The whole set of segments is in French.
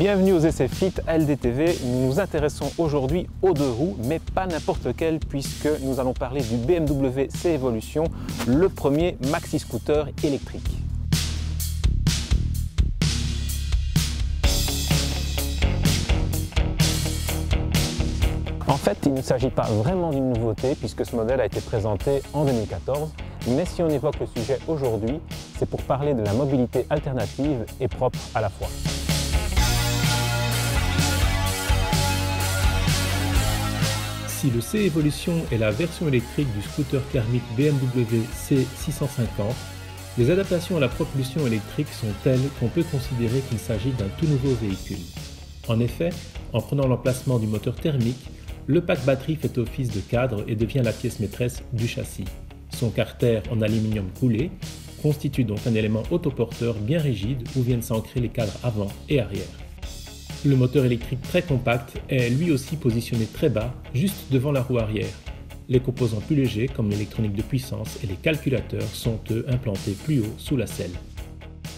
Bienvenue aux Essais Fit à LDTV. Nous nous intéressons aujourd'hui aux deux roues, mais pas n'importe lequel, puisque nous allons parler du BMW C-Evolution, le premier maxi-scooter électrique. En fait, il ne s'agit pas vraiment d'une nouveauté, puisque ce modèle a été présenté en 2014. Mais si on évoque le sujet aujourd'hui, c'est pour parler de la mobilité alternative et propre à la fois. Si le C-Evolution est la version électrique du scooter thermique BMW C650, les adaptations à la propulsion électrique sont telles qu'on peut considérer qu'il s'agit d'un tout nouveau véhicule. En effet, en prenant l'emplacement du moteur thermique, le pack batterie fait office de cadre et devient la pièce maîtresse du châssis. Son carter en aluminium coulé constitue donc un élément autoporteur bien rigide où viennent s'ancrer les cadres avant et arrière. Le moteur électrique très compact est lui aussi positionné très bas, juste devant la roue arrière. Les composants plus légers comme l'électronique de puissance et les calculateurs sont eux implantés plus haut sous la selle.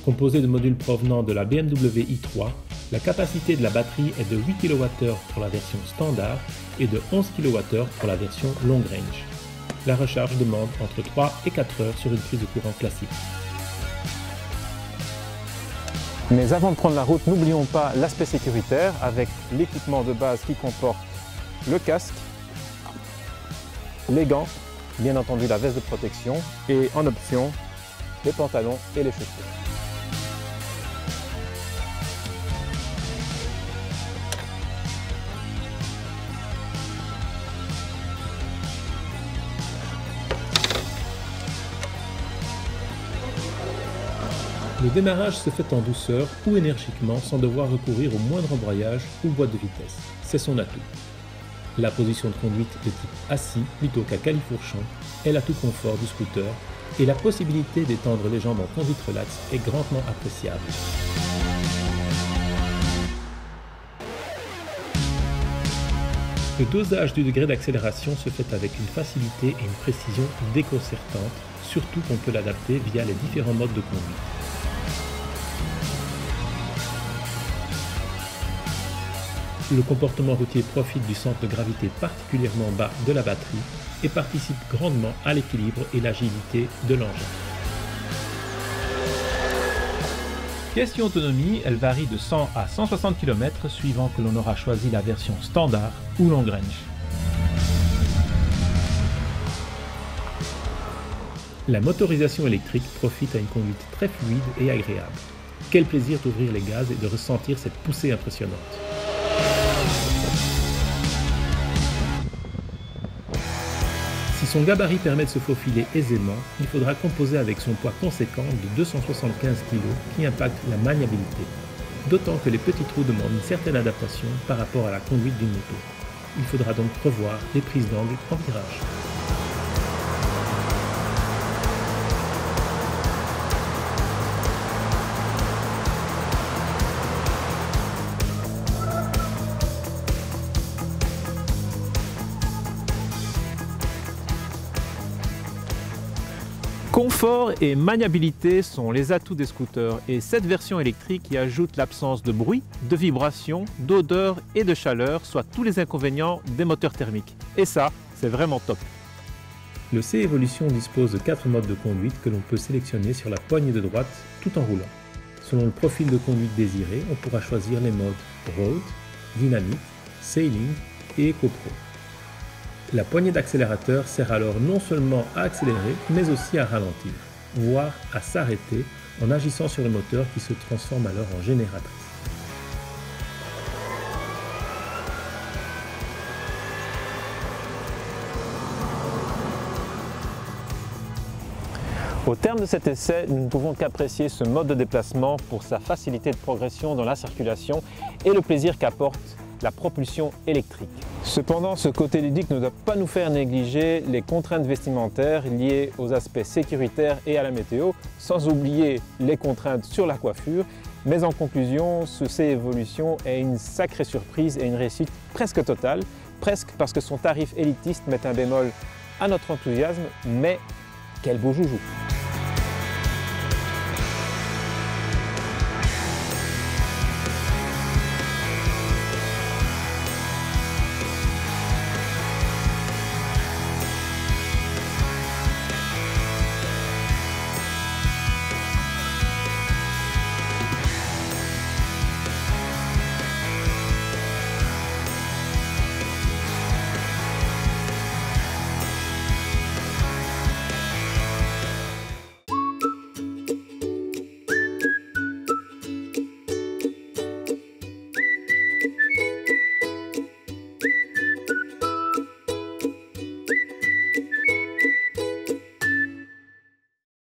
Composé de modules provenant de la BMW i3, la capacité de la batterie est de 8 kWh pour la version standard et de 11 kWh pour la version long range. La recharge demande entre 3 et 4 heures sur une prise de courant classique. Mais avant de prendre la route, n'oublions pas l'aspect sécuritaire avec l'équipement de base qui comporte le casque, les gants, bien entendu la veste de protection et en option les pantalons et les chaussures. Le démarrage se fait en douceur ou énergiquement sans devoir recourir au moindre embrayage ou boîte de vitesse. C'est son atout. La position de conduite de type assis plutôt qu'à califourchon est l'atout confort du scooter et la possibilité d'étendre les jambes en conduite relaxe est grandement appréciable. Le dosage du degré d'accélération se fait avec une facilité et une précision déconcertantes, surtout qu'on peut l'adapter via les différents modes de conduite. Le comportement routier profite du centre de gravité particulièrement bas de la batterie et participe grandement à l'équilibre et l'agilité de l'engin. Question autonomie, elle varie de 100 à 160 km suivant que l'on aura choisi la version standard ou long range. La motorisation électrique profite à une conduite très fluide et agréable. Quel plaisir d'ouvrir les gaz et de ressentir cette poussée impressionnante. Si son gabarit permet de se faufiler aisément, il faudra composer avec son poids conséquent de 275 kg qui impacte la maniabilité. D'autant que les petites roues demandent une certaine adaptation par rapport à la conduite d'une moto. Il faudra donc revoir les prises d'angle en virage. Confort et maniabilité sont les atouts des scooters et cette version électrique y ajoute l'absence de bruit, de vibration, d'odeur et de chaleur, soit tous les inconvénients des moteurs thermiques. Et ça, c'est vraiment top. Le C-Evolution dispose de 4 modes de conduite que l'on peut sélectionner sur la poignée de droite tout en roulant. Selon le profil de conduite désiré, on pourra choisir les modes Road, Dynamic, Sailing et Eco Pro. La poignée d'accélérateur sert alors non seulement à accélérer, mais aussi à ralentir, voire à s'arrêter en agissant sur le moteur qui se transforme alors en génératrice. Au terme de cet essai, nous ne pouvons qu'apprécier ce mode de déplacement pour sa facilité de progression dans la circulation et le plaisir qu'apporte la propulsion électrique. Cependant, ce côté ludique ne doit pas nous faire négliger les contraintes vestimentaires liées aux aspects sécuritaires et à la météo, sans oublier les contraintes sur la coiffure. Mais en conclusion, ce C-Evolution est une sacrée surprise et une réussite presque totale, presque parce que son tarif élitiste met un bémol à notre enthousiasme, mais quel beau joujou!